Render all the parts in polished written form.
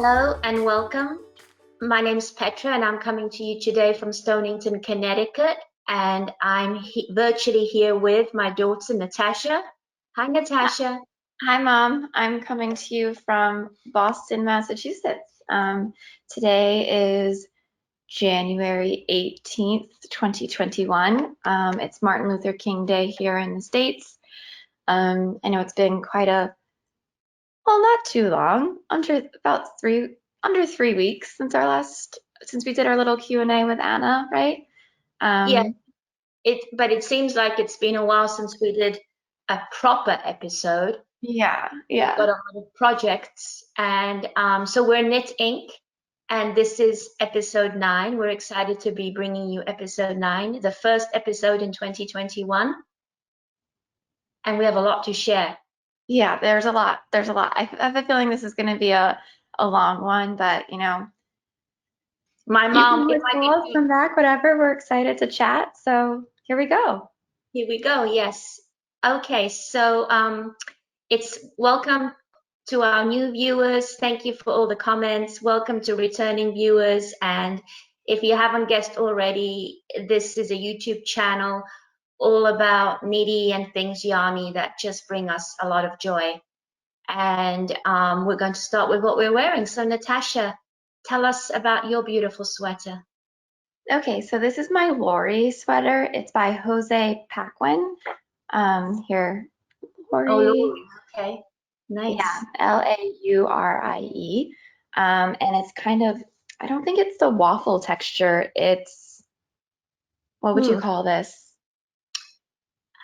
Hello and welcome. My name is Petra and I'm coming to you today from Stonington, Connecticut. And I'm virtually here with my daughter, Natasha. Hi, Natasha. Hi, Mom. I'm coming to you from Boston, Massachusetts. Today is January 18th, 2021. It's Martin Luther King Day here in the States. I know it's been not too long, under 3 weeks since we did our little Q&A with Anna, right? Yeah, but it seems like it's been a while since we did a proper episode. Yeah. We've got a lot of projects, and so we're Knit Inc. And this is episode 9. We're excited to be bringing you episode 9, the first episode in 2021. And we have a lot to share. Yeah, there's a lot. I have a feeling this is going to be a long one, but my mom, you can call, come back, whatever. We're excited to chat. So here we go. Here we go. Yes. Okay. So it's welcome to our new viewers. Thank you for all the comments. Welcome to returning viewers. And if you haven't guessed already, this is a YouTube channel all about knitty and things yarny that just bring us a lot of joy. And we're going to start with what we're wearing. So Natasha, tell us about your beautiful sweater. Okay, so this is my Laurie sweater. It's by Josée Paquin. Here, Laurie. Oh, Laurie. Okay, nice. Yeah, Laurie. And it's kind of, I don't think it's the waffle texture. It's, what would you call this?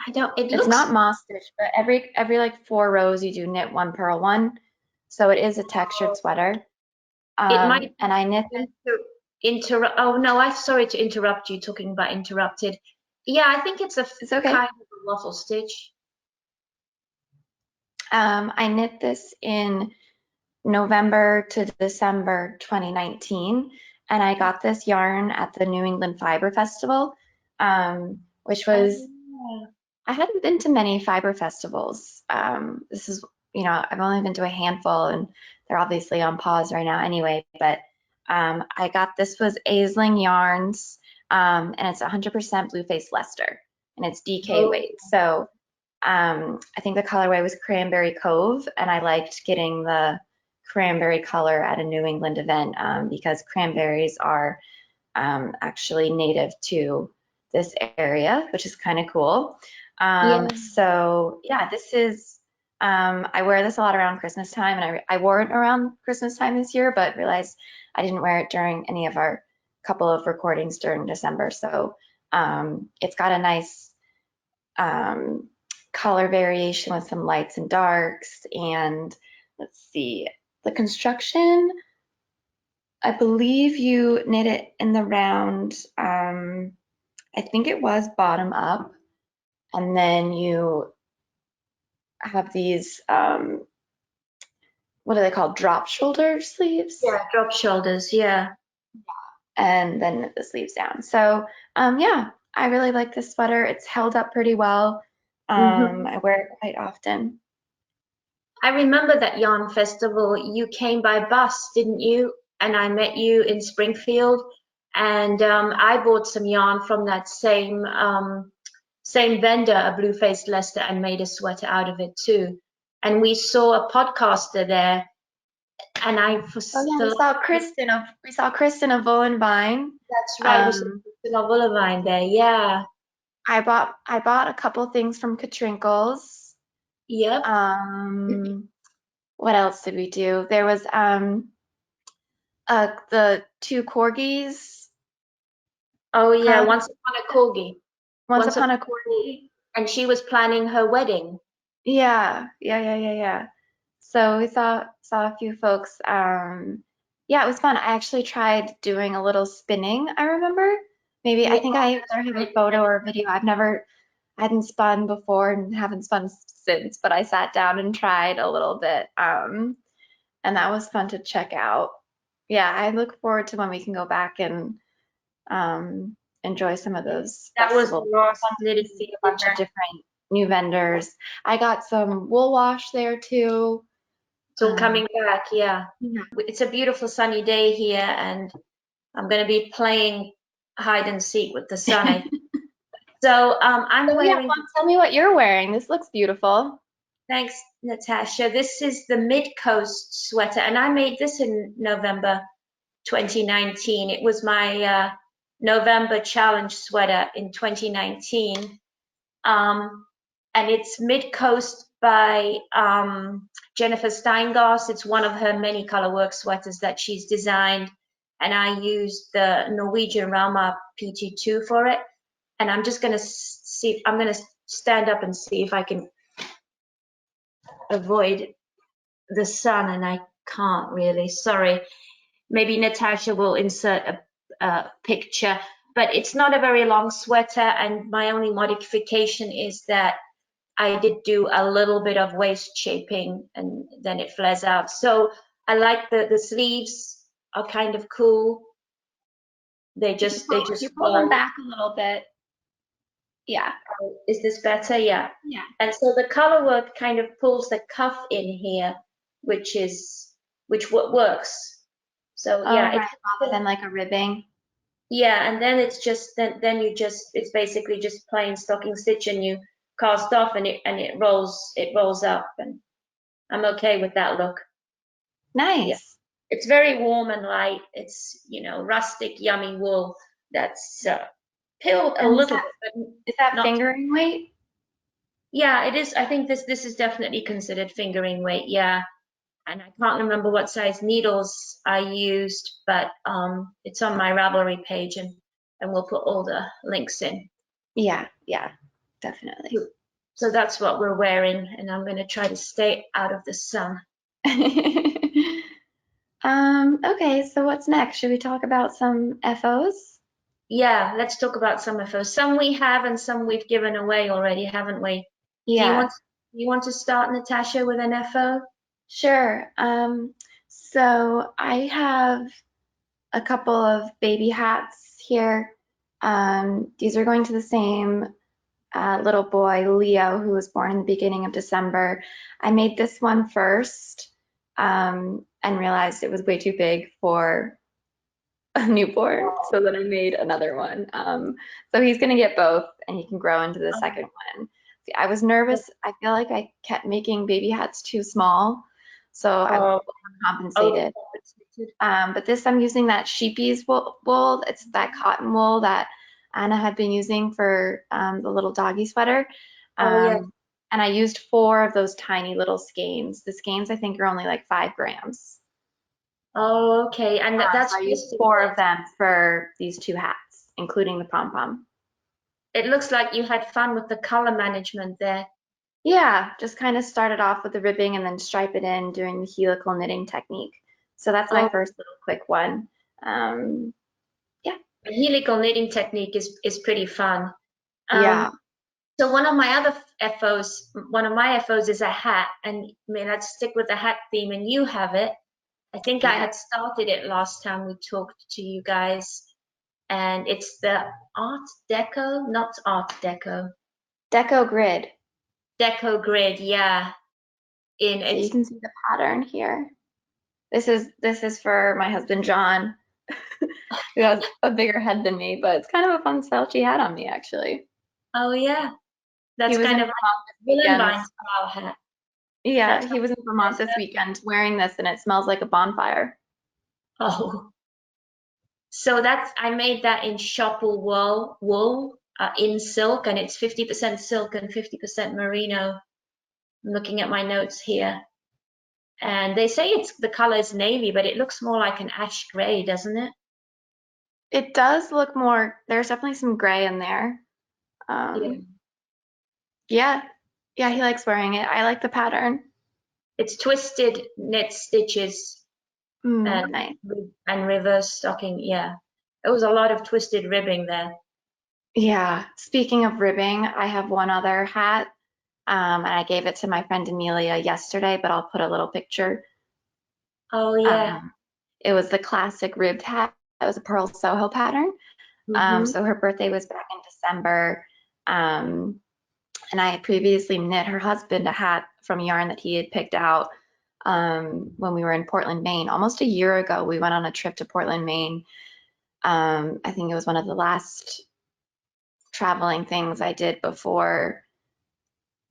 It's not moss stitch, but every like 4 rows you do knit 1, purl 1. So it is a textured sweater. It might, and I knit oh no, I'm sorry to interrupt you talking about interrupted. Yeah, I think it's okay. Kind of a waffle stitch. I knit this in November to December 2019, and I got this yarn at the New England Fiber Festival, which was, I hadn't been to many fiber festivals. This is, I've only been to a handful, and they're obviously on pause right now anyway, but I got, this was Aisling Yarns, and it's 100% Blue Face Leicester, and it's DK weight. So I think the colorway was Cranberry Cove, and I liked getting the cranberry color at a New England event because cranberries are actually native to this area, which is kind of cool. So yeah, this is, I wear this a lot around Christmas time, and I wore it around Christmas time this year, but realized I didn't wear it during any of our couple of recordings during December. So it's got a nice color variation with some lights and darks. And let's see, the construction, I believe you knit it in the round, I think it was bottom up, and then you have these, what are they called, drop shoulder sleeves? Yeah, drop shoulders, yeah. And then knit the sleeves down. So yeah, I really like this sweater. It's held up pretty well. I wear it quite often. I remember that yarn festival. You came by bus, didn't you? And I met you in Springfield, and I bought some yarn from that same vendor, a blue-faced Leicester, and made a sweater out of it too. And we saw a podcaster there, and we saw Kristen of Wollenvine. That's right, we saw Kristen of Wollenvine there. Yeah. I bought a couple things from Katrinkles. Yep. What else did we do? There was the 2 corgis. Oh yeah, Once Upon a Corgi. Once Upon a Corgi. And she was planning her wedding. Yeah. So we saw a few folks. Yeah, it was fun. I actually tried doing a little spinning, I remember. Maybe, I think I either have a photo or a video. I hadn't spun before and haven't spun since, but I sat down and tried a little bit. And that was fun to check out. Yeah, I look forward to when we can go back and enjoy some of those festivals. Was awesome to see a bunch of different new vendors. I got some wool wash there too. all coming back, yeah. Yeah. It's a beautiful sunny day here, and I'm going to be playing hide and seek with the sun. So I'm So yeah, wearing. Mom, tell me what you're wearing. This looks beautiful. Thanks, Natasha. This is the Midcoast sweater, and I made this in November 2019. It was my November challenge sweater in 2019. And it's Midcoast by Jennifer Steingass. It's one of her many colorwork sweaters that she's designed. And I used the Norwegian Rama PT2 for it. And I'm just going to see, I'm going to stand up and see if I can avoid the sun, and I can't really, sorry. Maybe Natasha will insert a picture, but it's not a very long sweater, and my only modification is that I did do a little bit of waist shaping and then it flares out. So I like the sleeves are kind of cool. They just You pull them fold. back a little bit. Yeah. Is this better? Yeah. Yeah. And so the color work kind of pulls the cuff in here, which works. So Oh, yeah, right. Rather than like a ribbing. yeah, and then it's just then you just it's basically just plain stocking stitch, and you cast off, and it rolls up, and I'm okay with that look. Yeah, Nice. it's very warm and light. It's rustic, yummy wool that's pilled a And little bit, but is that not. fingering weight? Yeah, it is. I think this is definitely considered fingering weight. Yeah, and I can't remember what size needles I used, but it's on my Ravelry page, and we'll put all the links in. Yeah, definitely. So that's what we're wearing, and I'm going to try to stay out of the sun. Okay, so what's next? Should we talk about some FOs? Yeah, let's talk about some of those. Some we have, and some we've given away already, haven't we? Yeah. Do you want to start, Natasha, with an FO? Sure. So I have a couple of baby hats here. These are going to the same little boy, Leo, who was born in the beginning of December. I made this one first and realized it was way too big for a newborn, so then I made another one. So he's gonna get both, and he can grow into the second one. See, I was nervous. I feel like I kept making baby hats too small, so I compensated. But this I'm using that sheepy's wool. It's that cotton wool that Anna had been using for the little doggy sweater. Yeah. And I used 4 of those tiny little skeins. The skeins I think are only like 5 grams. Oh, okay. And that's So I used 4 of them for these 2 hats, including the pom-pom. It looks like you had fun with the color management there. Yeah, just kind of started off with the ribbing and then stripe it in, doing the helical knitting technique. So that's my first little quick one. Yeah. The helical knitting technique is pretty fun. Yeah. So one of my FOs is a hat, and I mean, let's stick with the hat theme, and you have it. I think I had started it last time we talked to you guys, and it's the Art Deco, not Art Deco. Deco grid. Deco grid, yeah. So you can see the pattern here. This is for my husband John, who has a bigger head than me, but it's kind of a fun slouchy hat on me actually. Oh yeah, that's kind of like a style hat. Yeah, he was in Vermont this weekend wearing this, and it smells like a bonfire. Oh, so I made that in schoppel-Wolle wool in silk, and it's 50% silk and 50% merino. I'm looking at my notes here, and they say the color is navy, but it looks more like an ash gray, doesn't it? It does look more. There's definitely some gray in there. Yeah, he likes wearing it. I like the pattern. It's twisted knit stitches Nice. and reverse stocking. Yeah, there was a lot of twisted ribbing there. Yeah. Speaking of ribbing, I have one other hat, and I gave it to my friend Amelia yesterday, but I'll put a little picture. Oh yeah. It was the classic ribbed hat. It was a Purl Soho pattern. So her birthday was back in December. And I had previously knit her husband a hat from yarn that he had picked out. when we were in Portland, Maine. Almost a year ago, we went on a trip to Portland, Maine. I think it was one of the last traveling things I did before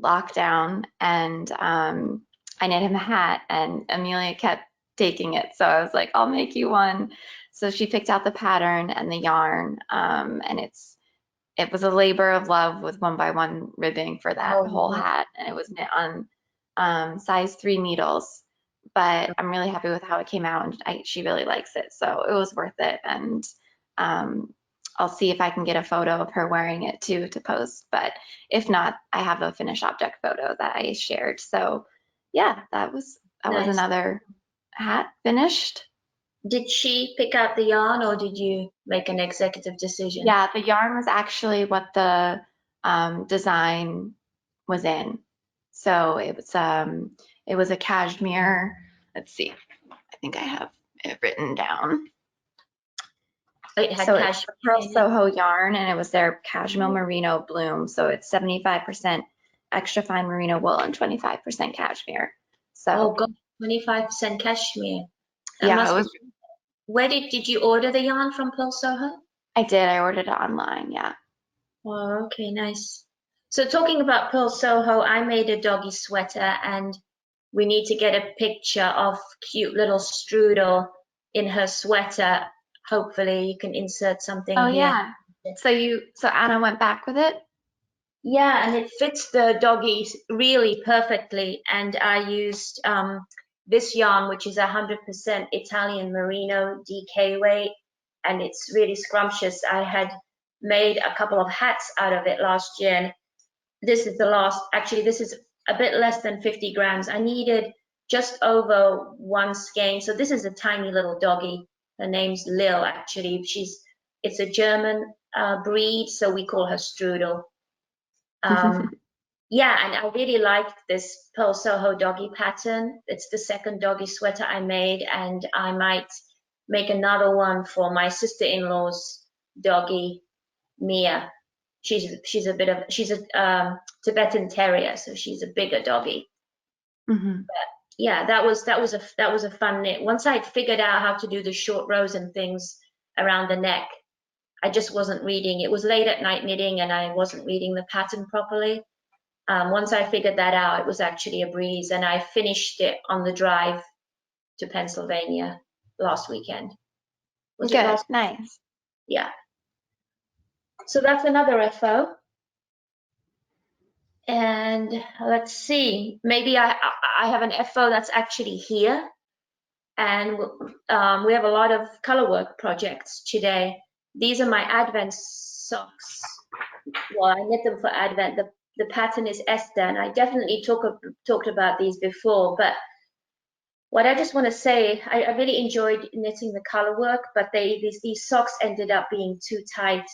lockdown, and I knit him a hat, and Amelia kept taking it. So I was like, I'll make you one. So she picked out the pattern and the yarn, and it was a labor of love with 1x1 ribbing for that whole hat, and it was knit on size 3 needles. But I'm really happy with how it came out, and she really likes it, so it was worth it. And I'll see if I can get a photo of her wearing it too to post. But if not, I have a finished object photo that I shared. So yeah, that was another hat finished. Did she pick out the yarn, or did you make an executive decision? Yeah, the yarn was actually what the design was in. So it was a cashmere. Let's see, I think I have it written down. It had So cashmere it's Purl Soho yarn, and it was their cashmere merino bloom. So it's 75% extra fine merino wool and 25% cashmere. So oh god, 25% cashmere. That yeah, must it was. Where did you order the yarn from, Purl Soho? I did. I ordered it online. Yeah. Oh, okay, nice. So talking about Purl Soho, I made a doggy sweater, and we need to get a picture of cute little Strudel in her sweater. Hopefully you can insert something Oh here. yeah. So Anna went back with it? Yeah, and it fits the doggy really perfectly. And I used this yarn, which is 100% Italian merino DK weight, and it's really scrumptious. I had made a couple of hats out of it last year, and this is the last, actually, this is a bit less than 50 grams. I needed just over 1 skein. So this is a tiny little doggy. Her name's Lil, actually. It's a German breed, so we call her Strudel. Yeah, and I really liked this Purl Soho doggy pattern. It's the second doggy sweater I made, and I might make another one for my sister-in-law's doggy, Mia. She's a Tibetan Terrier, so she's a bigger doggy. Mm-hmm. But yeah, that was a fun knit. Once I'd figured out how to do the short rows and things around the neck, I just wasn't reading. It was late at night knitting, and I wasn't reading the pattern properly. Once I figured that out, it was actually a breeze, and I finished it on the drive to Pennsylvania last weekend. Was it last? Nice. Yeah. So that's another FO. And let's see, maybe I have an FO that's actually here. And we have a lot of colorwork projects today. These are my Advent socks. Well, I knit them for Advent. The pattern is Esther, and I definitely talked about these before. But what I just want to say, I really enjoyed knitting the colorwork, but these socks ended up being too tight,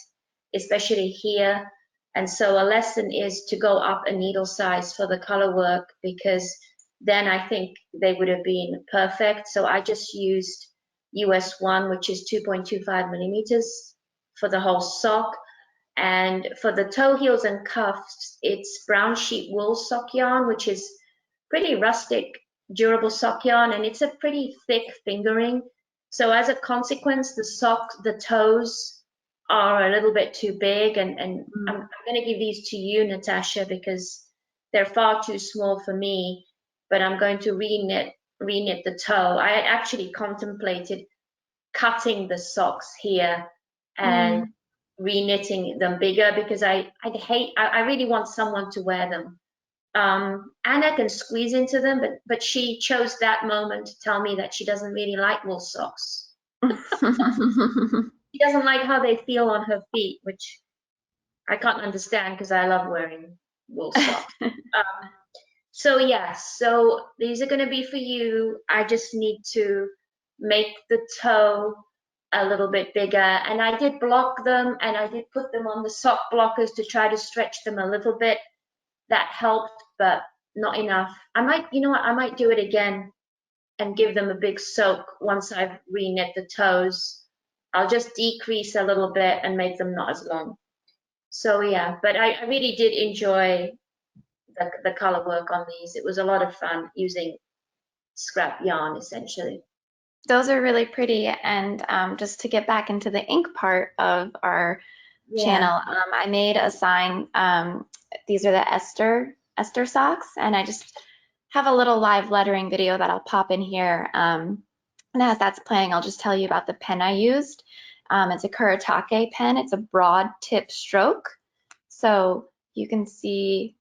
especially here. And so a lesson is to go up a needle size for the colorwork, because then I think they would have been perfect. So I just used US 1, which is 2.25 millimeters for the whole sock. And for the toe heels and cuffs, it's brown sheep wool sock yarn, which is pretty rustic, durable sock yarn, and it's a pretty thick fingering. So as a consequence, the toes are a little bit too big, and I'm going to give these to you, Natasha, because they're far too small for me, but I'm going to reknit the toe. I actually contemplated cutting the socks here and reknitting them bigger, because I really want someone to wear them. Anna can squeeze into them, but she chose that moment to tell me that she doesn't really like wool socks. She doesn't like how they feel on her feet, which I can't understand because I love wearing wool socks. So yeah, so these are going to be for you. I just need to make the toe a little bit bigger, and I did block them, and I did put them on the sock blockers to try to stretch them a little bit. That helped, but not enough. I might do it again and give them a big soak once I've reknit the toes. I'll just decrease a little bit and make them not as long. So yeah, but I really did enjoy the color work on these. It was a lot of fun using scrap yarn essentially. Those are really pretty. And just to get back into the ink part of our channel, I made a sign. These are the Esther socks, and I just have a little live lettering video that I'll pop in here. And as that's playing, I'll just tell you about the pen I used. It's a Kuretake pen. It's a broad tip stroke. So you can see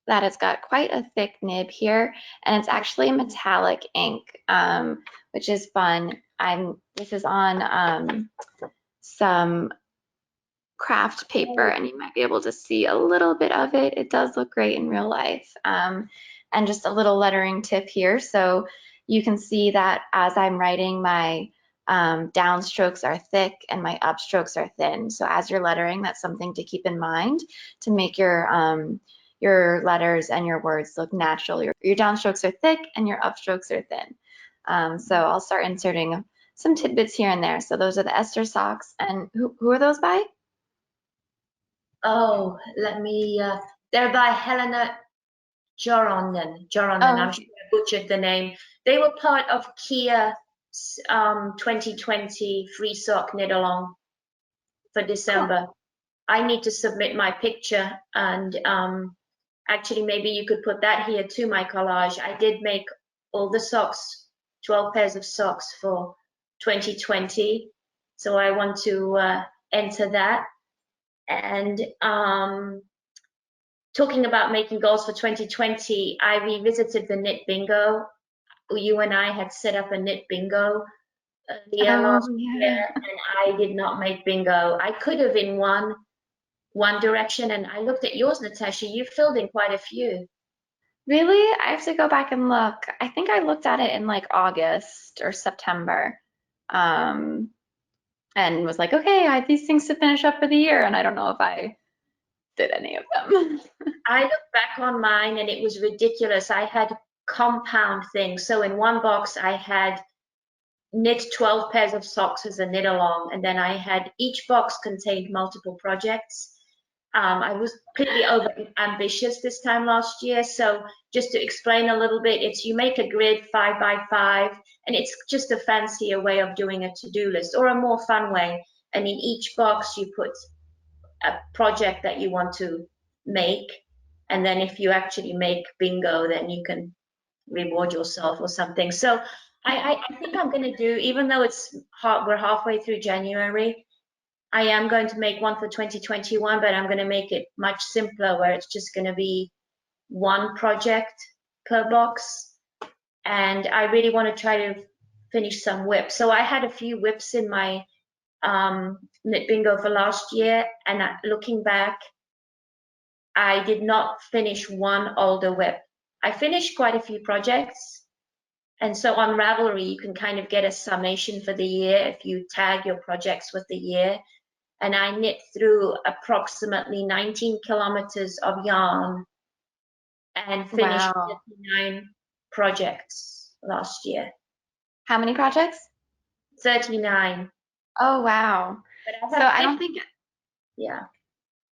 that it's got quite a thick nib here, and it's actually a metallic ink, which is fun. This is on some craft paper, and you might be able to see a little bit of it. It does look great in real life. And just a little lettering tip here. So you can see that as I'm writing, my downstrokes are thick and my upstrokes are thin. So as you're lettering, that's something to keep in mind to make your letters and your words look natural. Your downstrokes are thick and your upstrokes are thin. So I'll start inserting some tidbits here and there. So those are the Esther socks. And who are those by? Oh, they're by Helena Joronen. I'm sure I butchered the name. They were part of Kia 2020 free sock knit along for December. Cool. I need to submit my picture, and actually maybe you could put that here to my collage. I did make all the socks, 12 pairs of socks for 2020. So I want to enter that. And talking about making goals for 2020, I revisited the knit bingo. You and I had set up a knit bingo last year, and I did not make bingo. I could have in one direction, and I looked at yours, Natasha. You filled in quite a few. Really? I have to go back and look. I think I looked at it in like August or September, and was like, okay, I have these things to finish up for the year, and I don't know if I did any of them. I looked back on mine, and it was ridiculous. I had compound things. So in one box, I had knit 12 pairs of socks as a knit along, and then I had each box contained multiple projects. I was pretty over ambitious this time last year. So just to explain a little bit, it's you make a grid 5 by 5, and it's just a fancier way of doing a to-do list, or a more fun way. And in each box you put a project that you want to make. And then if you actually make bingo, then you can reward yourself or something. So I think I'm going to do, even though we're halfway through January, I am going to make one for 2021, but I'm going to make it much simpler, where it's just going to be one project per box. And I really want to try to finish some whips. So I had a few whips in my knit bingo for last year, and looking back, I did not finish one older whip. I finished quite a few projects. And so on Ravelry, you can kind of get a summation for the year if you tag your projects with the year. And I knit through approximately 19 kilometers of yarn and finished 39 projects last year. How many projects? 39. Oh, wow. So I don't think,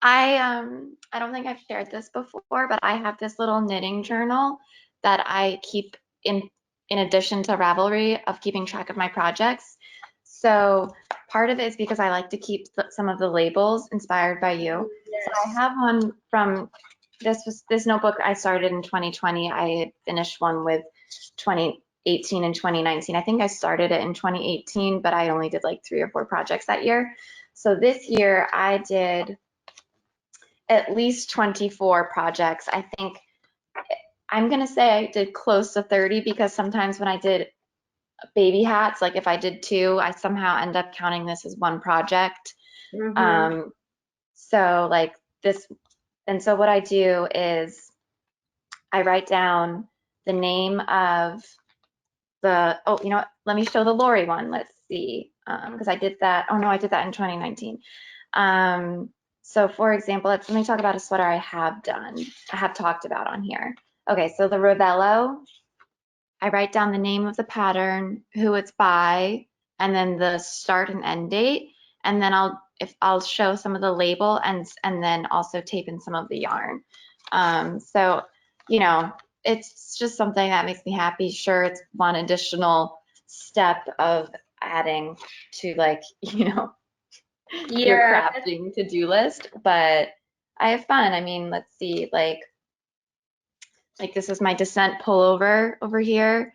I don't think I've shared this before, but I have this little knitting journal that I keep in addition to Ravelry, of keeping track of my projects. So part of it is because I like to keep some of the labels inspired by you. Yes. So I have one from this notebook I started in 2020. I had finished one with 2018 and 2019. I think I started it in 2018, but I only did like 3 or 4 projects that year. So this year I did at least 24 projects. I think I'm gonna say I did close to 30, because sometimes when I did baby hats, like if I did 2, I somehow end up counting this as one project. Mm-hmm. So like this, and so what I do is I write down the name of the, oh, you know what, let me show the Laurie one. Let's see, because I did that, oh no, I did that in 2019. So for example, let me talk about a sweater I have talked about on here. Okay, so the Ravello, I write down the name of the pattern, who it's by, and then the start and end date, and then I'll show some of the label and then also tape in some of the yarn. So you know, it's just something that makes me happy. Sure, it's one additional step of adding to like, your Yeah. crafting to-do list, but I have fun. I mean, let's see, like this is my descent pullover over here.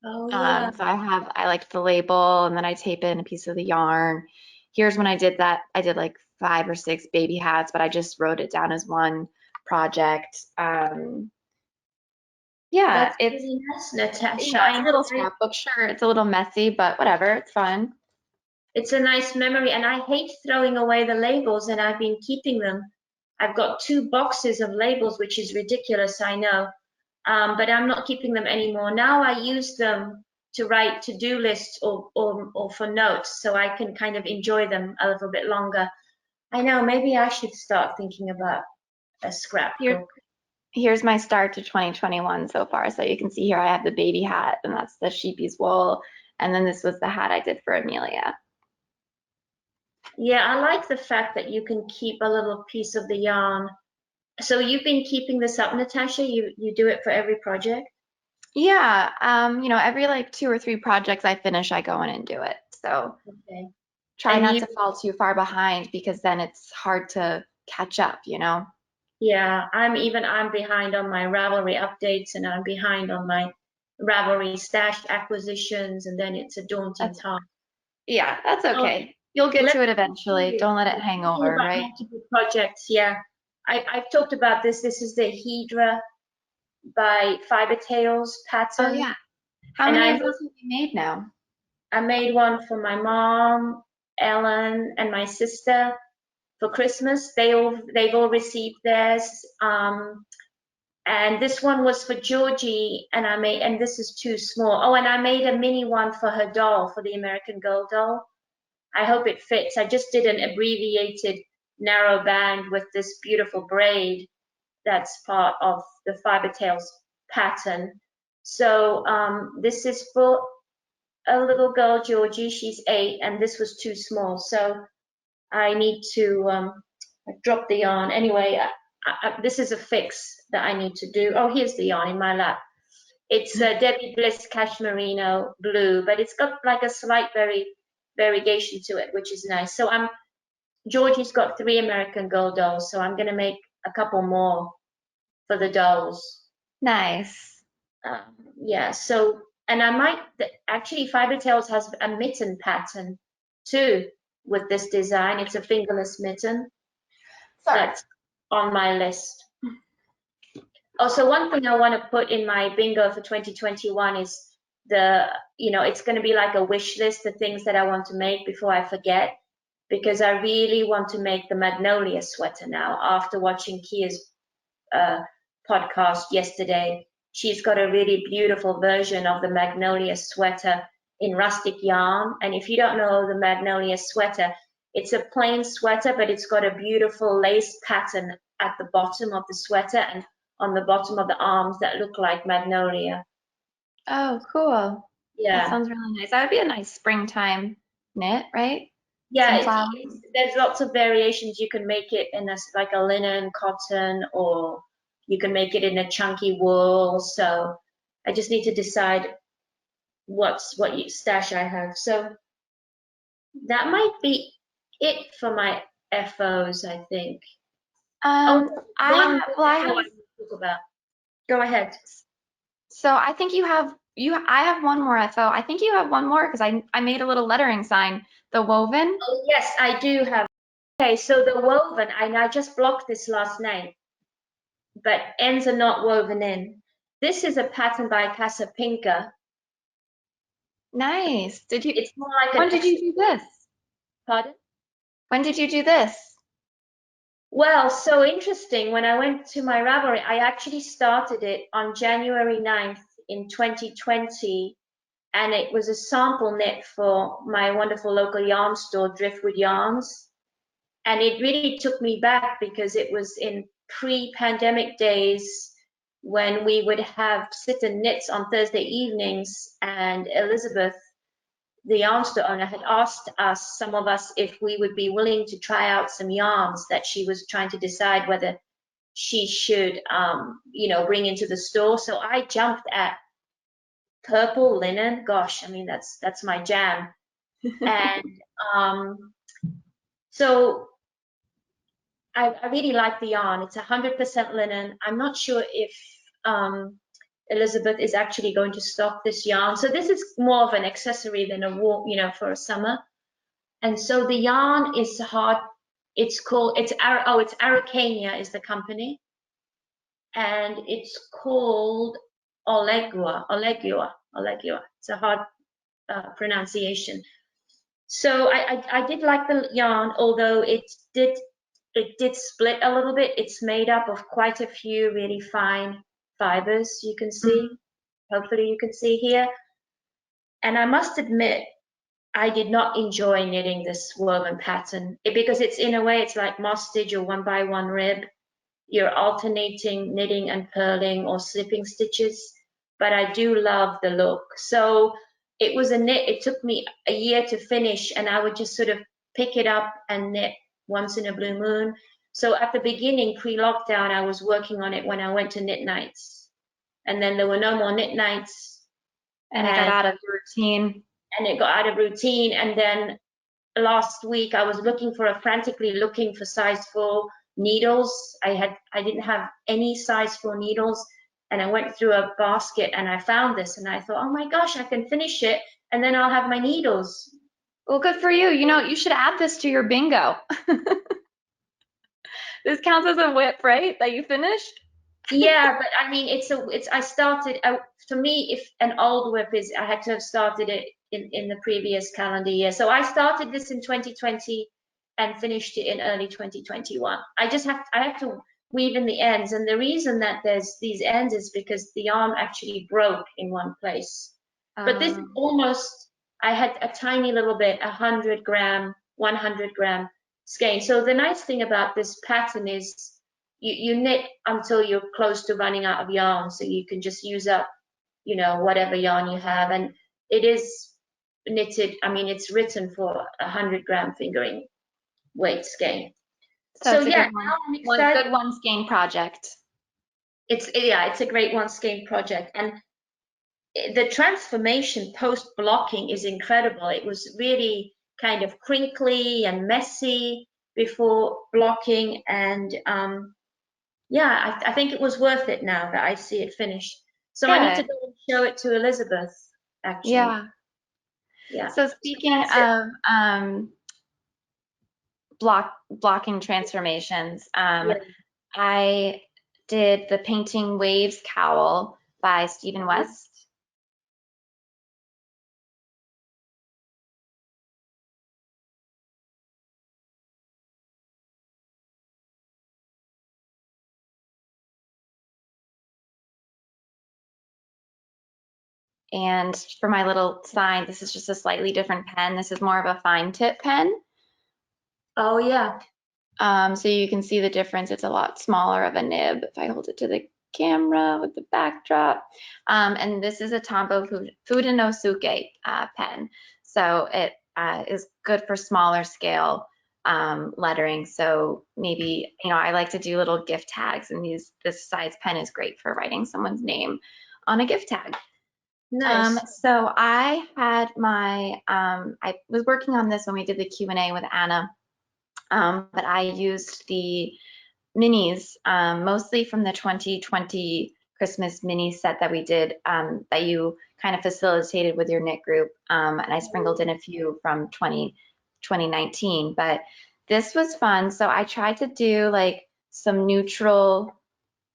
Oh yeah. So I like the label and then I tape in a piece of the yarn. Here's when I did that. I did like 5 or 6 baby hats, but I just wrote it down as one project. Yeah, That's it's really nice, Natasha. it's a little scrapbook. Sure, it's a little messy, but whatever, it's fun. It's a nice memory, and I hate throwing away the labels, and I've been keeping them. I've got 2 boxes of labels, which is ridiculous, I know, but I'm not keeping them anymore. Now I use them to write to-do lists or for notes, so I can kind of enjoy them a little bit longer. I know, maybe I should start thinking about a Here, scrapbook. here's my start to 2021 so far. So you can see here I have the baby hat, and that's the sheepy's wool, and then this was the hat I did for Amelia. Yeah, I like the fact that you can keep a little piece of the yarn. So you've been keeping this up, Natasha? You do it for every project? Yeah, every like 2 or 3 projects I finish, I go in and do it. So Okay. try And not you, to fall too far behind because then it's hard to catch up. yeah, I'm behind on my Ravelry updates and I'm behind on my Ravelry stash acquisitions, and then it's a daunting That's task. yeah, that's So okay. You'll get let to it me eventually. continue. Don't let it hang Thinking over, about right? multiple projects, yeah. I've talked about this. This is the Heidra by Fiber Tales Oh pattern. yeah. How And many of those have you made now? I made one for my mom, Ellen, and my sister for Christmas. They've all received theirs. And this one was for Georgie, and this is too small. Oh, and I made a mini one for her doll, for the American Girl doll. I hope it fits. I just did an abbreviated narrow band with this beautiful braid that's part of the Fiber Tales pattern. So this is for a little girl, Georgie. She's 8, and this was too small. So I need to drop the yarn. Anyway, this is a fix that I need to do. Oh, here's the yarn in my lap. It's Debbie Bliss cashmerino blue, but it's got like a slight variegation to it, which is nice. So Georgie's got 3 American Girl dolls, so I'm gonna make a couple more for the dolls. Nice. Yeah, so, and I might, actually Fiber Tales has a mitten pattern too with this design. It's a fingerless mitten Sorry. that's on my list. Also, one thing I want to put in my bingo for 2021 is it's going to be like a wish list, the things that I want to make before I forget, because I really want to make the Magnolia sweater now after watching Kia's podcast yesterday. She's got a really beautiful version of the Magnolia sweater in rustic yarn. And if you don't know the Magnolia sweater, it's a plain sweater, but it's got a beautiful lace pattern at the bottom of the sweater and on the bottom of the arms that look like magnolia. Oh, cool. That Yeah. sounds really nice. That would be a nice springtime knit, right? Some Yeah, flowers. there's lots of variations. You can make it in like a linen cotton, or you can make it in a chunky wool. So I just need to decide what stash I have. So that might be it for my FOs, I think. Oh, one more I FO I have, need to talk about. Go ahead. so I think I have one more FO. I think you have one more because I made a little lettering sign, the woven. Oh, yes, I do have. Okay, so the woven, I just blocked this last night, but ends are not woven in. This is a pattern by Casapinka. Nice. It's more like When an did you do this? pardon? When did you do this? Well, so interesting. When I went to my Ravelry, I actually started it on January 9th in 2020, and it was a sample knit for my wonderful local yarn store, Driftwood Yarns. And it really took me back because it was in pre-pandemic days when we would have sit and knits on Thursday evenings, and Elizabeth, the yarn store owner, had asked us, some of us, if we would be willing to try out some yarns that she was trying to decide whether she should, bring into the store. So I jumped at purple linen. Gosh, I mean, that's my jam. And so I really like the yarn. It's 100% linen. I'm not sure if Elizabeth is actually going to stock this yarn. So this is more of an accessory than a wool, for a summer. And so the yarn is hard. It's Araucania is the company. And it's called ollegua. It's a hard pronunciation. So I did like the yarn, although it did split a little bit. It's made up of quite a few really fine fibers, you can see. Hopefully you can see here. And I must admit, I did not enjoy knitting this woven pattern because it's, in a way, it's like moss stitch or 1x1 rib. You're alternating knitting and purling or slipping stitches, but I do love the look. So it was a knit. It took me a year to finish, and I would just sort of pick it up and knit once in a blue moon. So at the beginning, pre-lockdown, I was working on it when I went to knit nights, and then there were no more knit nights. And it got out of routine. And then last week, I was frantically looking for size 4 needles. I didn't have any size 4 needles, and I went through a basket and I found this, and I thought, oh my gosh, I can finish it, and then I'll have my needles. Well, good for you. You should add this to your bingo. This counts as a whip, right? That you finished? Yeah, but I mean, I started, to me, if an old whip is, I had to have started it in the previous calendar year. So I started this in 2020 and finished it in early 2021. I have to weave in the ends. And the reason that there's these ends is because the yarn actually broke in one place. But this is almost, I had a tiny little bit, 100 gram skein. So the nice thing about this pattern is you knit until you're close to running out of yarn, so you can just use up, whatever yarn you have. And it is knitted, I mean, it's written for 100 gram fingering weight skein. So yeah, now I'm excited. Good one skein project. It's a great one skein project. And the transformation post blocking is incredible. It was really kind of crinkly and messy before blocking, and I think it was worth it now that I see it finished. So I need to go and show it to Elizabeth, actually. Yeah. So speaking of blocking transformations, I did the Painting Waves cowl by Stephen West. And for my little sign, this is just a slightly different pen. This is more of a fine tip pen. Oh, yeah. So you can see the difference. It's a lot smaller of a nib if I hold it to the camera with the backdrop. And this is a Tombow Fudenosuke pen. So it is good for smaller scale lettering. So maybe, I like to do little gift tags, and this size pen is great for writing someone's name on a gift tag. Nice. So I had I was working on this when we did the Q&A with Anna, but I used the minis, mostly from the 2020 Christmas mini set that we did, that you kind of facilitated with your knit group, and I sprinkled in a few from 2019, but this was fun. So I tried to do like some neutral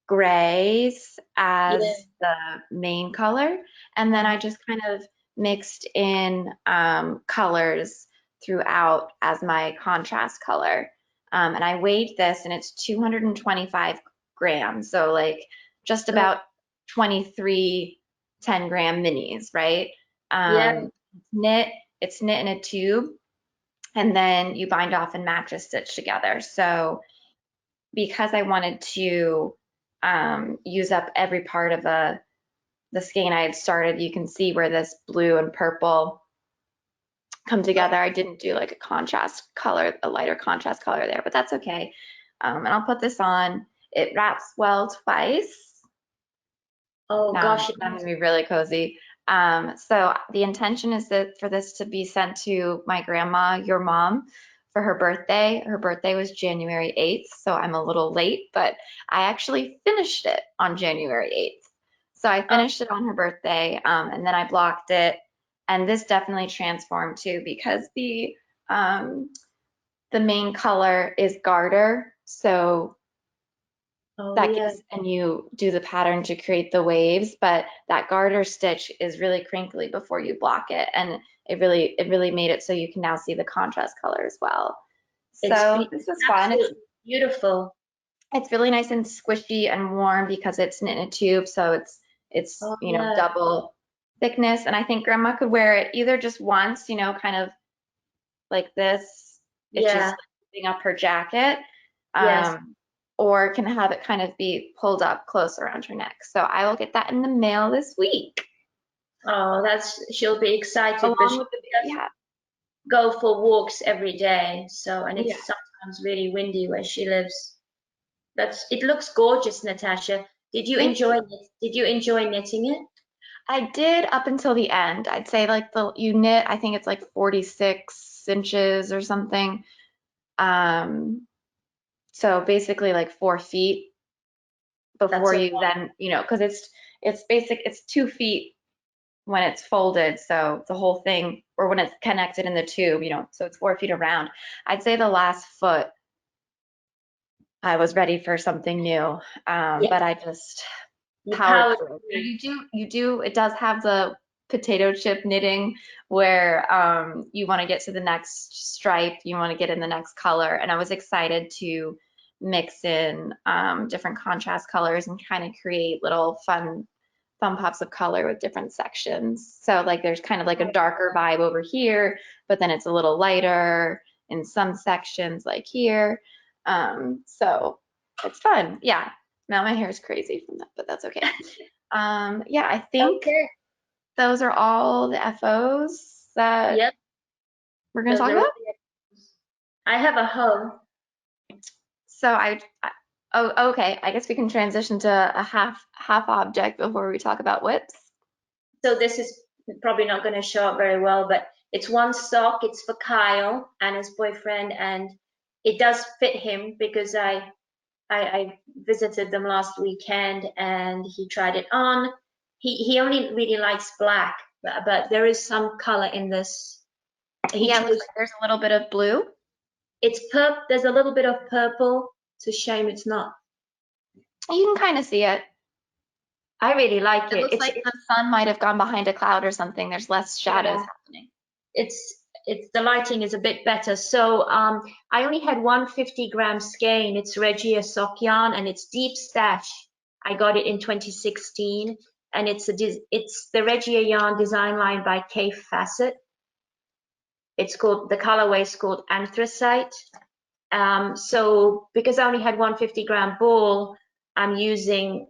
grays as the main color, and then I just kind of mixed in colors throughout as my contrast color. And I weighed this, and it's 225 grams, so like just about 23 10-gram minis, right? It's knit in a tube, and then you bind off and mattress stitch together. So because I wanted to use up every part of the skein I had started, you can see where this blue and purple come together. I didn't do like a lighter contrast color there, but that's okay. And I'll put this on, It wraps well twice. Oh gosh, That's gonna be really cozy. So the intention is that for this to be sent to my grandma, your mom, for her birthday. Her birthday was January 8th, so I'm a little late, but I actually finished it on January 8th. So I finished it on her birthday, and then I blocked it. And this definitely transformed too because the main color is garter. So that yeah. gives, and you do the pattern to create the waves, but that garter stitch is really crinkly before you block it. And it really made it so you can now see the contrast color as well. So this was fun. Beautiful. It's really nice and squishy and warm because it's knit in a tube. So it's Oh yeah. double thickness. And I think grandma could wear it either just once, kind of like this. It's just Yeah. like putting up her jacket. Yes. Or can have it kind of be pulled up close around her neck. So I will get that in the mail this week. Oh, she'll be excited, but Along she with the does yeah. go for walks every day. So, and Yeah. it's sometimes really windy where she lives. It looks gorgeous, Natasha. Thank you. Did you enjoy knitting it? I did up until the end. I'd say like you knit, I think it's like 46 inches or something. So basically like 4 feet before That's a you then, because it's 2 feet when it's folded. So the whole thing, or when it's connected in the tube, so it's 4 feet around. I'd say the last foot, I was ready for something new. yeah. But I just You powered powered through. through. It does have the potato chip knitting where you want to get to the next stripe, you want to get in the next color. And I was excited to mix in different contrast colors and kind of create little fun pops of color with different sections. So like there's kind of like a darker vibe over here, but then it's a little lighter in some sections like here. So it's fun. Yeah. Now my hair is crazy from that, but that's okay. Yeah, I think Okay. those are all the FOs that Yep. we're going to Those talk are all about. I have a hoe. So oh, okay. I guess we can transition to a half object before we talk about whips. So this is probably not going to show up very well, but it's one sock. It's for Kyle, Anna's boyfriend, and it does fit him because I visited them last weekend and he tried it on. He only really likes black, but there is some color in this. He Yeah, it looks chose like there's a little bit of blue. it's purple. There's a little bit of purple. It's a shame it's not. You can kind of see it. I really like It it. looks like the sun might have gone behind a cloud or something. There's less shadows Yeah, happening. it's the lighting is a bit better. So I only had 150-gram skein. It's Regia sock yarn and it's deep stash. I got it in 2016 and it's the Regia yarn design line by Kay Fassett. It's called the colorway is called anthracite. So because I only had 150-gram ball, I'm using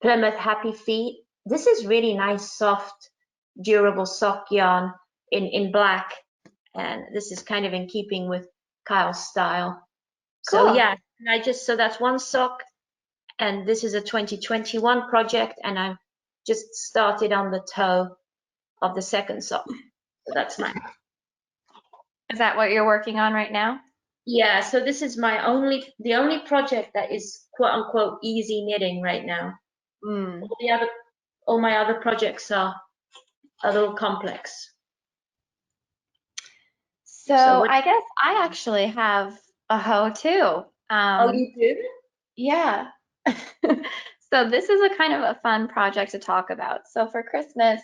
Plymouth Happy Feet. This is really nice, soft, durable sock yarn in black, and this is kind of in keeping with Kyle's style. So Cool. yeah, so that's one sock, and this is a 2021 project, and I just started on the toe of the second sock. So that's nice. Is that what you're working on right now? Yeah, so this is the only project that is quote unquote easy knitting right now. Mm. All my other projects are a little complex. So So what? I guess I actually have a hoe too. Oh, you do? Yeah. So this is a kind of a fun project to talk about. So for Christmas,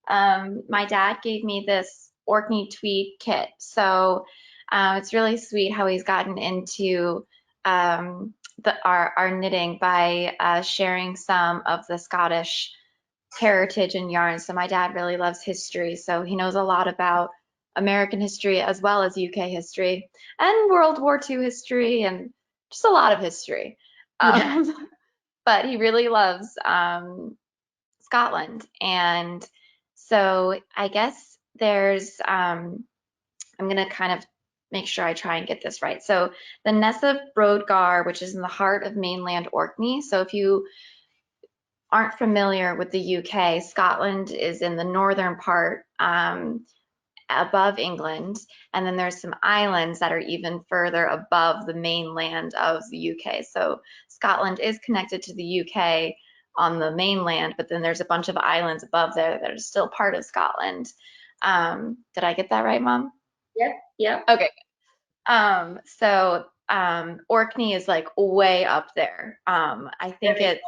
my dad gave me this Orkney tweed kit. So it's really sweet how he's gotten into our knitting by sharing some of the Scottish heritage and yarn. So my dad really loves history, so he knows a lot about American history as well as UK history and World War II history and just a lot of history. Yeah. But he really loves Scotland, and so I guess I'm gonna kind of make sure I try and get this right. So the Ness of Brodgar, which is in the heart of mainland Orkney. So if you aren't familiar with the UK, Scotland is in the northern part, above England, and then there's some islands that are even further above the mainland of the UK. So Scotland is connected to the UK on the mainland, but then there's a bunch of islands above there that are still part of Scotland. Did I get that right, Mom? Yep. Okay. So Orkney is like way up there. I think it's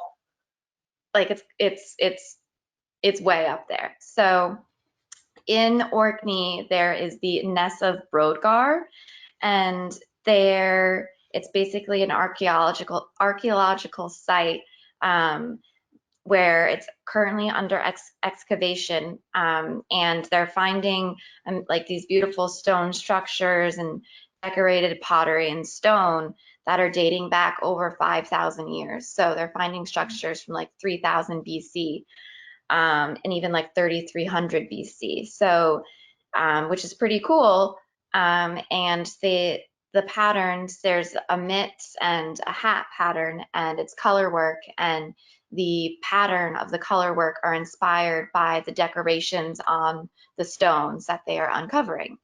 like it's way up there. So in Orkney, there is the Ness of Brodgar, and there it's basically an archaeological site where it's currently under excavation, and they're finding like these beautiful stone structures and decorated pottery and stone that are dating back over 5,000 years. So they're finding structures from like 3000 BC. And even like 3300 BC. So, which is pretty cool. And the patterns, there's a mitt and a hat pattern, and it's color work. And the pattern of the color work are inspired by the decorations on the stones that they are uncovering.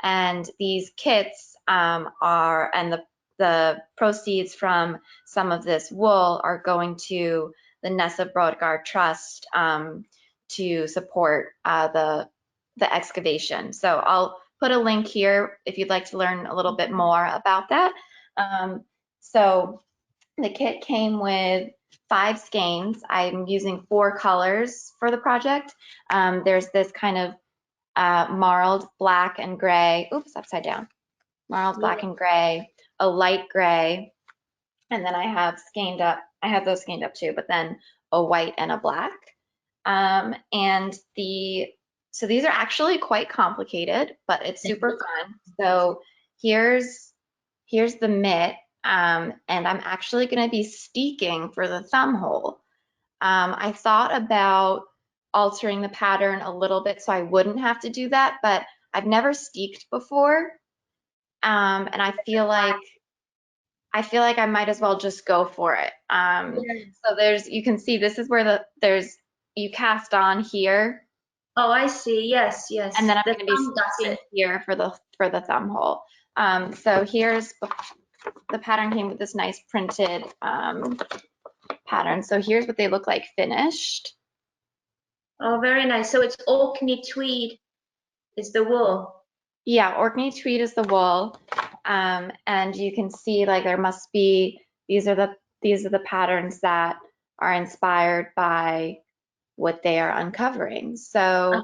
And these kits and the proceeds from some of this wool are going to the Ness of Brodgar Trust to support the excavation. So I'll put a link here if you'd like to learn a little bit more about that. So the kit came with 5 skeins. I'm using 4 colors for the project. There's this kind of marled black and gray, oops, upside down, marled black and gray, a light gray, and then I have those skeined up too, but then a white and a black. So these are actually quite complicated, but it's super fun. So here's the mitt, and I'm actually going to be steeking for the thumb hole. I thought about altering the pattern a little bit so I wouldn't have to do that, but I've never steeked before, and I feel like I might as well just go for it. So you can see this is where you cast on here. Oh, I see. Yes. And then I'm going to be steeking here for the thumb hole. So here's the pattern came with this nice printed pattern. So here's what they look like finished. Oh, very nice. So it's Orkney tweed is the wool. Yeah, Orkney tweed is the wool. And you can see like there must be, these are the patterns that are inspired by what they are uncovering. So,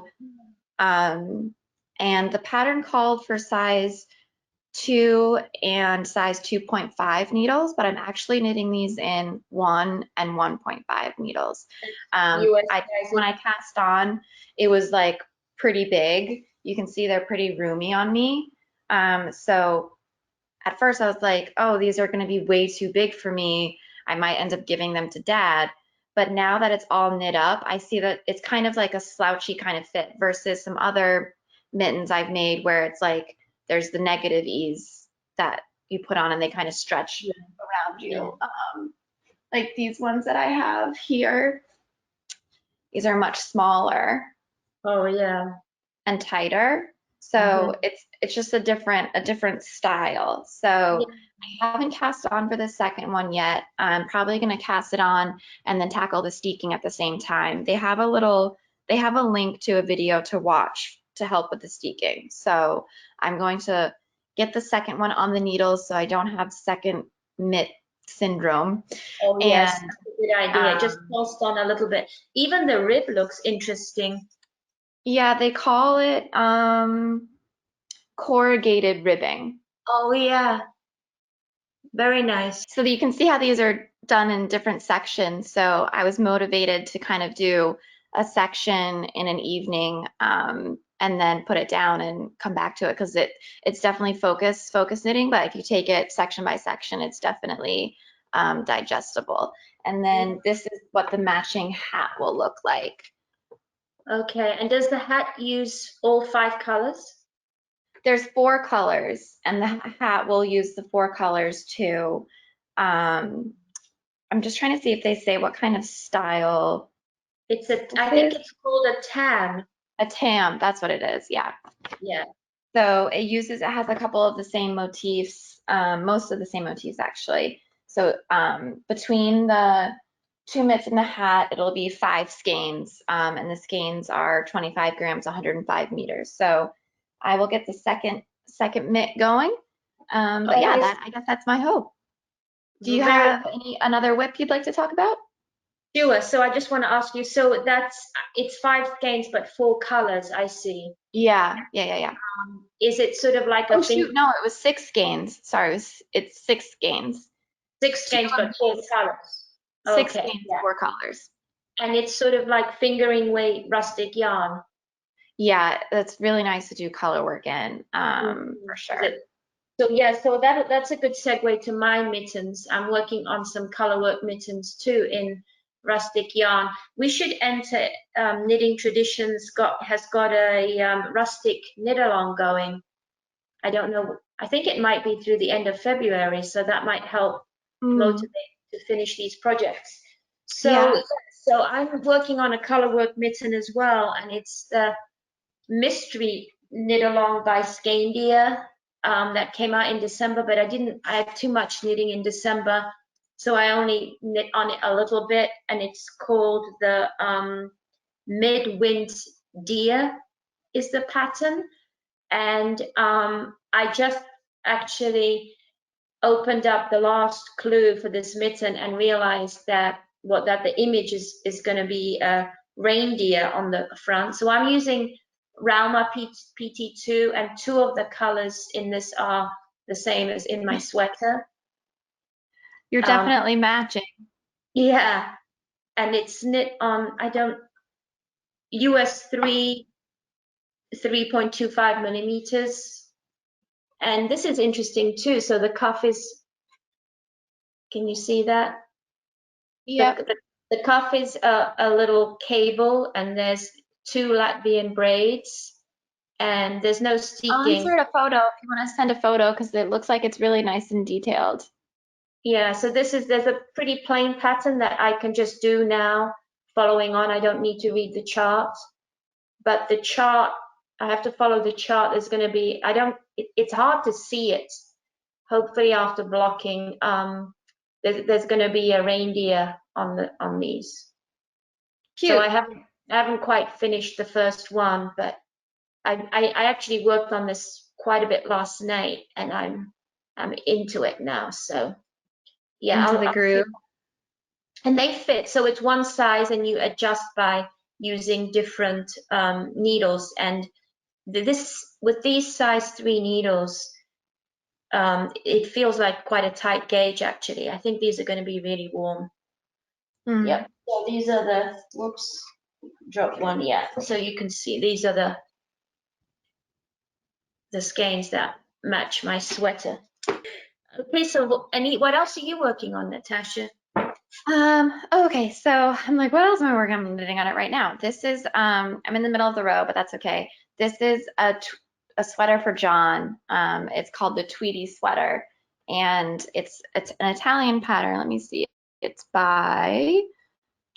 and the pattern called for size 2 and size 2.5 needles, but I'm actually knitting these in 1 and 1.5 needles. When I cast on, it was like pretty big. You can see they're pretty roomy on me. So at first I was like, oh, these are going to be way too big for me. I might end up giving them to Dad. But now that it's all knit up, I see that it's kind of like a slouchy kind of fit versus some other mittens I've made where it's like there's the negative ease that you put on and they kind of stretch around you. Like these ones that I have here, these are much smaller. Oh yeah. And tighter. So it's just a different style. So I haven't cast on for the second one yet. I'm probably going to cast it on and then tackle the steeking at the same time. They have a link to a video to watch to help with the steeking. So I'm going to get the second one on the needles so I don't have second mitt syndrome. Oh yes, that's a good idea. Just cast on a little bit. Even the rib looks interesting. Yeah, they call it corrugated ribbing. Oh yeah, very nice. So that you can see how these are done in different sections. So I was motivated to kind of do a section in an evening and then put it down and come back to it because it's definitely focus knitting, but if you take it section by section, it's definitely digestible. And then this is what the matching hat will look like. Okay, and does the hat use all 5 colors? there's 4 colors, and the hat will use the 4 colors too. I'm just trying to see if they say what kind of style. I think it's called a tam. A tam, that's what it is, yeah. Yeah. So it has a couple of the same motifs, most of the same motifs actually. So between the 2 mitts and the hat, it'll be 5 skeins, and the skeins are 25 grams, 105 meters. So I will get the second mitt going. But yeah, I guess that's my hope. Do you have another whip you'd like to talk about? Sure. So I just want to ask you, so it's 5 skeins, but 4 colors, I see. Yeah. Is it sort of like no, it was 6 skeins. Sorry, it's 6 skeins. 6 skeins, but 4 colors. 6 skeins, 4 colors. And it's sort of like fingering weight rustic yarn. Yeah, that's really nice to do color work in, for sure. So that's a good segue to my mittens. I'm working on some colorwork mittens too in rustic yarn. We should enter Knitting Traditions has got a rustic knit along going. I don't know. I think it might be through the end of February, so that might help motivate to finish these projects. So I'm working on a colorwork mitten as well, and it's the Mystery Knit Along by Skandia. That came out in December, but I had too much knitting in December, so I only knit on it a little bit, and it's called the Midwind Deer is the pattern. And I just actually opened up the last clue for this mitten and realized that the image is going to be a reindeer on the front. So I'm using Rauma PT2, and 2 of the colors in this are the same as in my sweater. You're definitely matching. Yeah, and it's knit on US 3.25 millimeters. And this is interesting too. So the cuff can you see that? Yeah. The cuff is a little cable, and there's 2 Latvian braids, and there's no steeking. I'll insert a photo if you want to send a photo, because it looks like it's really nice and detailed. Yeah, so there's a pretty plain pattern that I can just do now following on. I don't need to read the chart, but the chart, I have to follow the chart. There's going to be, it's hard to see it. Hopefully after blocking, there's going to be a reindeer on these. Cute. So I haven't quite finished the first one, but I actually worked on this quite a bit last night, and I'm into it now. So yeah, into the groove. And they fit, so it's one size, and you adjust by using different needles. And with these size 3 needles, it feels like quite a tight gauge actually. I think these are going to be really warm. Yep. So these are drop one. Yeah. So you can see these are the skeins that match my sweater. Okay. So what else are you working on, Natasha? Okay, so I'm like, what else am I working on? I'm knitting on it right now. This is, I'm in the middle of the row, but that's okay. This is a sweater for John. It's called the Tweedy sweater, and it's an Italian pattern. Let me see. It's by,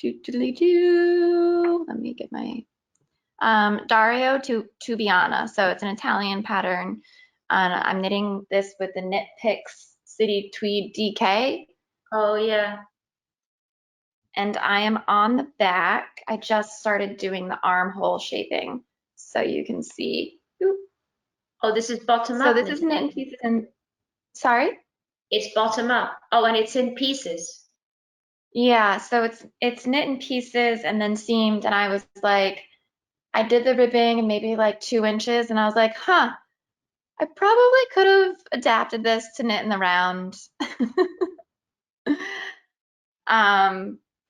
let me get my, Dario Tubiana. So it's an Italian pattern. I'm knitting this with the Knit Picks City Tweed DK. Oh yeah. And I am on the back. I just started doing the armhole shaping, so you can see. Oh, this is bottom up. So this is knit in pieces and, sorry? It's bottom up. Oh, and it's in pieces. Yeah, so it's knit in pieces and then seamed, and I was like, I did the ribbing and maybe like 2 inches, and I was like, I probably could have adapted this to knit in the round.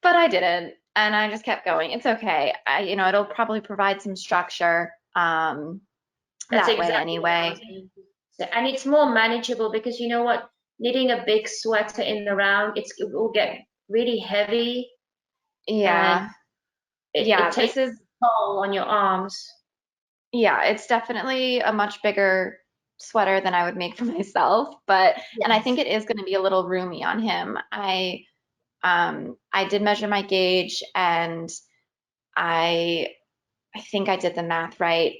But I didn't, and I just kept going. It's okay. It'll probably provide some structure that way anyway. And it's more manageable because you know what? Knitting a big sweater in the round, it will get really heavy. Yeah. It takes a toll on your arms. Yeah, it's definitely a much bigger sweater than I would make for myself, but Yes. and I think it is going to be a little roomy on him. I did measure my gauge, and I think I did the math right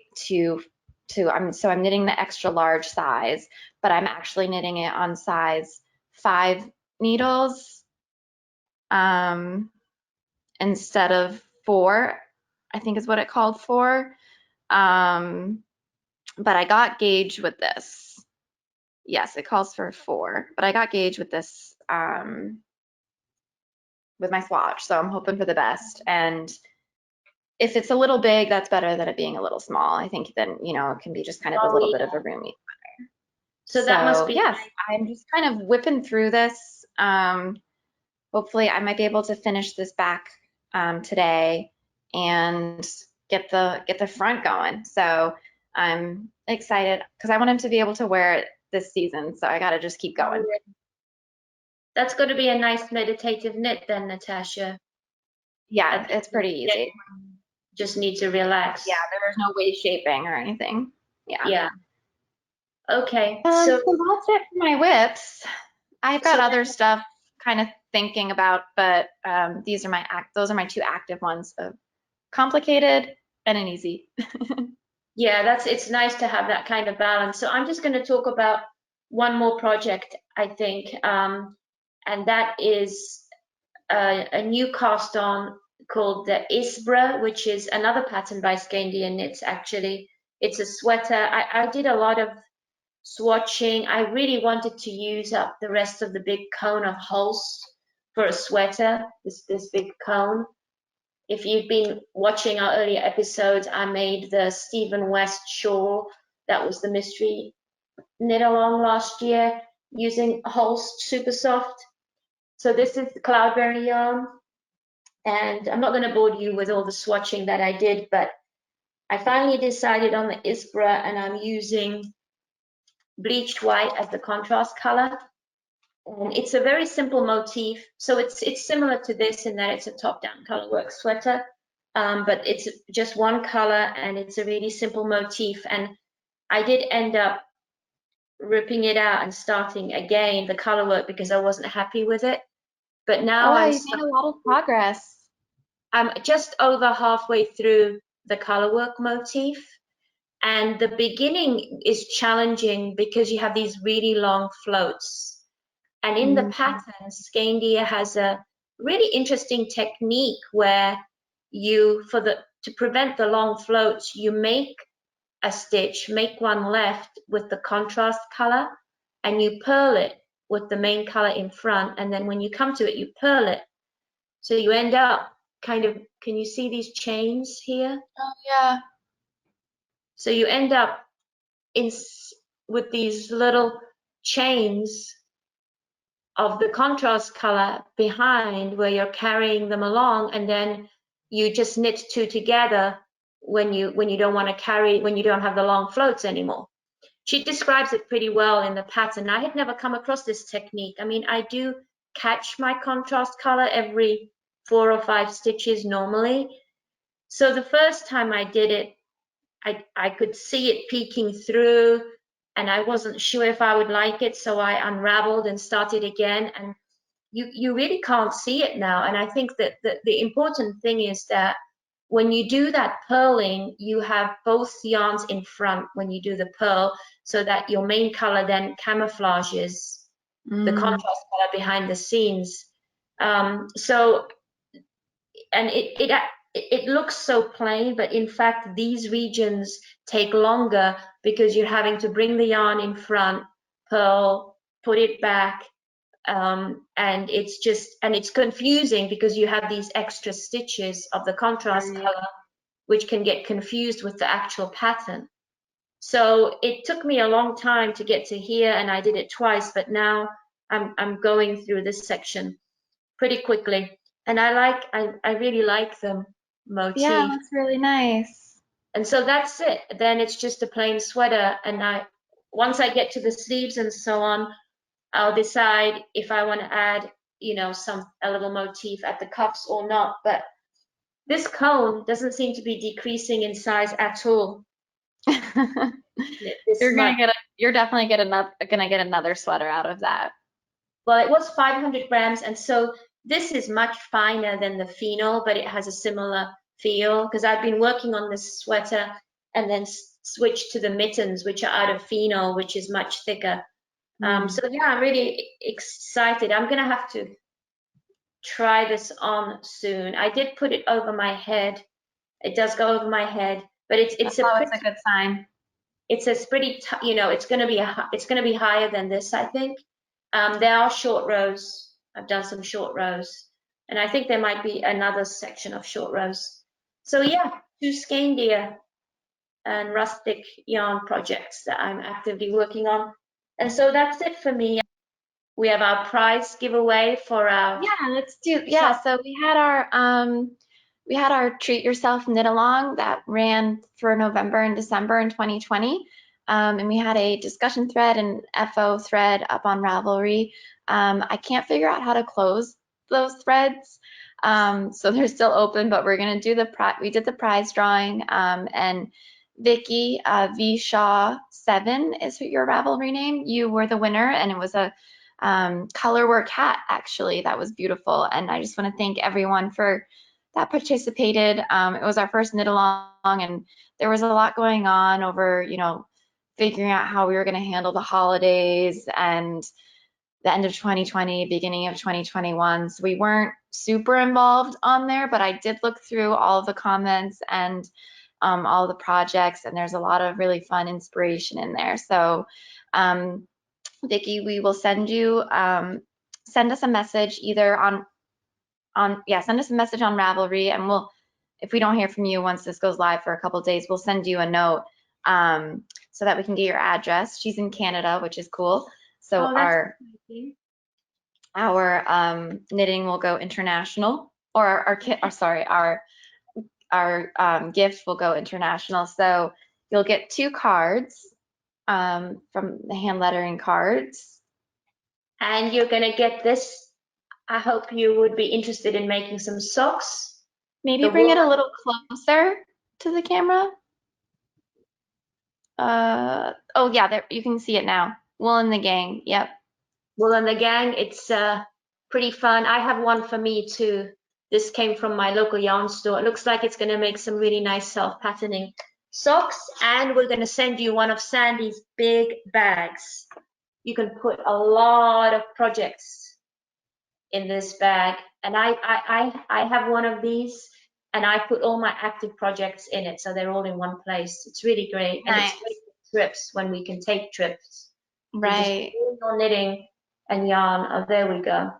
I'm knitting the extra large size, but I'm actually knitting it on size 5 needles instead of 4, I think is what it called for. But I got gauge with this. Yes, it calls for 4, but I got gauge with this with my swatch, so I'm hoping for the best. And if it's a little big, that's better than it being a little small. I think then, it can be just kind of a little bit of a roomy sweater. So that must be yes, nice. I'm just kind of whipping through this. Hopefully I might be able to finish this back today and get the front going. So I'm excited because I want him to be able to wear it this season. So I got to just keep going. That's going to be a nice meditative knit then, Natasha. Yeah, it's pretty easy. Just need to relax. Yeah, there's no waist shaping or anything. Yeah. Yeah. Okay. So that's it for my whips. I've got other stuff kind of thinking about, but those are my 2 active ones of complicated and an easy. Yeah, it's nice to have that kind of balance. So I'm just going to talk about one more project, I think, and that is a new cast on called the Isbra, which is another pattern by Scandia Knits, actually. It's a sweater. I did a lot of swatching. I really wanted to use up the rest of the big cone of holes for a sweater, this big cone. If you've been watching our earlier episodes, I made the Stephen West shawl. That was the mystery knit along last year using Holst Super Soft. So this is the Cloudberry yarn. And I'm not going to bore you with all the swatching that I did, but I finally decided on the Isbra, and I'm using bleached white as the contrast color. And it's a very simple motif. So it's similar to this in that it's a top-down colorwork sweater, but it's just one color and it's a really simple motif. And I did end up ripping it out and starting again the colorwork because I wasn't happy with it. But now you made a lot of progress. I'm just over halfway through the colorwork motif. And the beginning is challenging because you have these really long floats. And in the pattern, Scandia has a really interesting technique where to prevent the long floats, you make a stitch, make one left with the contrast color, and you purl it with the main color in front. And then when you come to it, you purl it. So you end up kind of, can you see these chains here? Oh, yeah. So you end up with these little chains of the contrast color behind where you're carrying them along, and then you just knit 2 together when you don't want to carry, when you don't have the long floats anymore. She describes it pretty well in the pattern. I had never come across this technique. I mean, I do catch my contrast color every 4 or 5 stitches normally. So the first time I did it, I could see it peeking through, and I wasn't sure if I would like it, so I unraveled and started again, and you really can't see it now. And I think that the important thing is that when you do that purling, you have both yarns in front when you do the purl, so that your main color then camouflages the contrast color behind the scenes. So, and it looks so plain, but in fact, these regions take longer because you're having to bring the yarn in front, purl, put it back, and it's confusing because you have these extra stitches of the contrast color, which can get confused with the actual pattern. So it took me a long time to get to here, and I did it twice, but now I'm going through this section pretty quickly. And I really like the motif. Yeah, that's really nice. And so that's it. Then it's just a plain sweater. And once I get to the sleeves and so on, I'll decide if I want to add, a little motif at the cuffs or not. But this cone doesn't seem to be decreasing in size at all. this month. You're definitely gonna get another sweater out of that. Well, it was 500 grams, and so this is much finer than the phenol, but it has a similar feel because I've been working on this sweater and then switched to the mittens, which are out of phenol, which is much thicker. So yeah, I'm really excited. I'm gonna have to try this on soon. I did put it over my head. It does go over my head, but it's a good sign. It's a pretty, you know, it's gonna be higher than this, I think. There are short rows. I've done some short rows, and I think there might be another section of short rows. So yeah, 2 skein deer and rustic yarn projects that I'm actively working on. And so that's it for me. We have our prize giveaway for our so we had our treat yourself knit along that ran for November and December in 2020. And we had a discussion thread and FO thread up on Ravelry. I can't figure out how to close those threads. So they're still open, but we're gonna do we did the prize drawing, and Vicky, V Shaw 7 is your Ravelry name. You were the winner, and it was a Colorwork hat, actually. That was beautiful. And I just want to thank everyone that participated. It was our first knit along, and there was a lot going on over, you know, figuring out how we were going to handle the holidays and the end of 2020, beginning of 2021. So we weren't super involved on there, but I did look through all of the comments and all the projects, and there's a lot of really fun inspiration in there. So Vicky, we will send us a message either send us a message on Ravelry, and if we don't hear from you once this goes live for a couple of days, we'll send you a note so that we can get your address. She's in Canada, which is cool. So our knitting will go international, or our gift will go international. So you'll get 2 cards from the hand lettering cards. And you're gonna get this. I hope you would be interested in making some socks. Maybe bring it a little closer to the camera. Oh yeah, there, you can see it now. Wool and the Gang, yep. Wool and the Gang, it's pretty fun. I have one for me too. This came from my local yarn store. It looks like it's gonna make some really nice self-patterning socks, and we're gonna send you one of Sandy's big bags. You can put a lot of projects in this bag, and I have one of these, and I put all my active projects in it, so they're all in one place. It's really great. Nice. And it's great for trips when we can take trips. Right. Your knitting and yarn. Oh, there we go.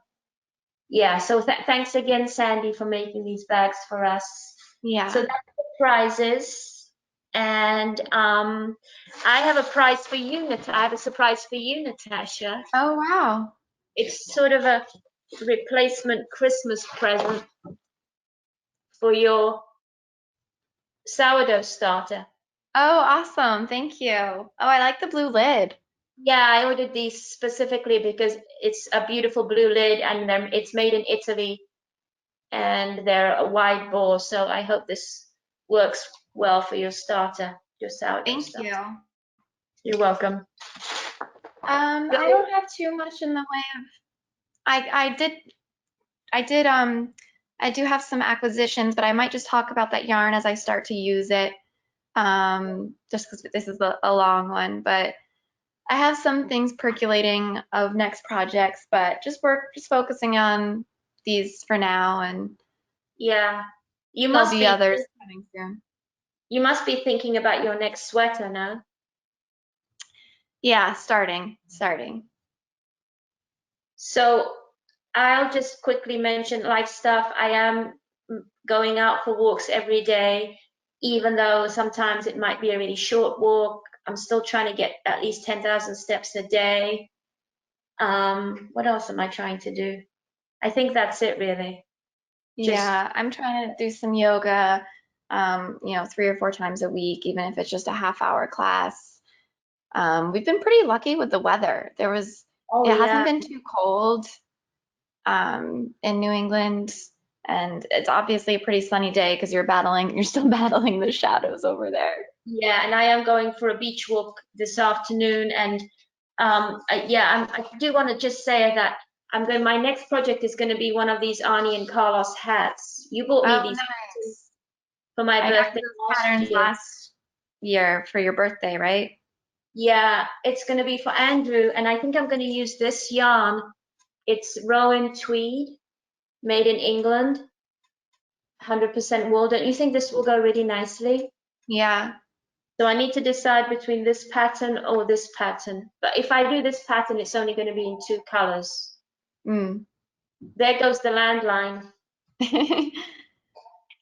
Yeah, so thanks again, Sandy, for making these bags for us. Yeah. So that's the prizes. And I have a prize for you, I have a surprise for you, Natasha. Oh, wow. It's sort of a replacement Christmas present for your sourdough starter. Oh, awesome. Thank you. Oh, I like the blue lid. Yeah, I ordered these specifically because it's a beautiful blue lid, and it's made in Italy, and they're a wide bore, so I hope this works well for your starter, your sourdough Thank starter. you. You're welcome. I don't have too much in the way of, I do have some acquisitions, but I might just talk about that yarn as I start to use it, just because this is a long one, but I have some things percolating of next projects, but just focusing on these for now, and yeah, there'll be others coming soon. You must be thinking about your next sweater now. Yeah, starting. So I'll just quickly mention life stuff. I am going out for walks every day, even though sometimes it might be a really short walk. I'm still trying to get at least 10,000 steps a day. What else am I trying to do? I think that's it, really. Yeah, I'm trying to do some yoga, 3 or 4 times a week, even if it's just a half-hour class. We've been pretty lucky with the weather. It hasn't been too cold in New England, and it's obviously a pretty sunny day because you're still battling the shadows over there. Yeah, and I am going for a beach walk this afternoon, and I do want to just say that my next project is going to be one of these Arnie and Carlos hats. You bought me Oh, these nice. for my I got birthday you those last patterns year. last year for your birthday, right? Yeah, it's going to be for Andrew, and I think I'm going to use this yarn. It's Rowan tweed, made in England, 100% wool. Don't you think this will go really nicely? Yeah. So I need to decide between this pattern or this pattern. But if I do this pattern, it's only going to be in 2 colors. Mm. There goes the landline.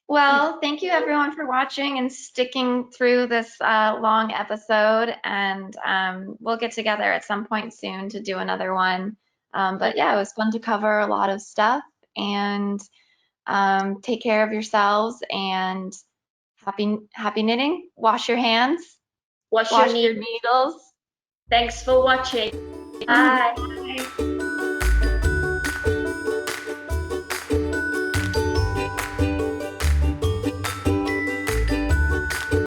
Well, thank you everyone for watching and sticking through this long episode. And we'll get together at some point soon to do another one. But yeah, it was fun to cover a lot of stuff. And take care of yourselves and happy knitting. Wash your hands. Wash your Wash your needle. needles. Thanks for watching. Bye. Bye.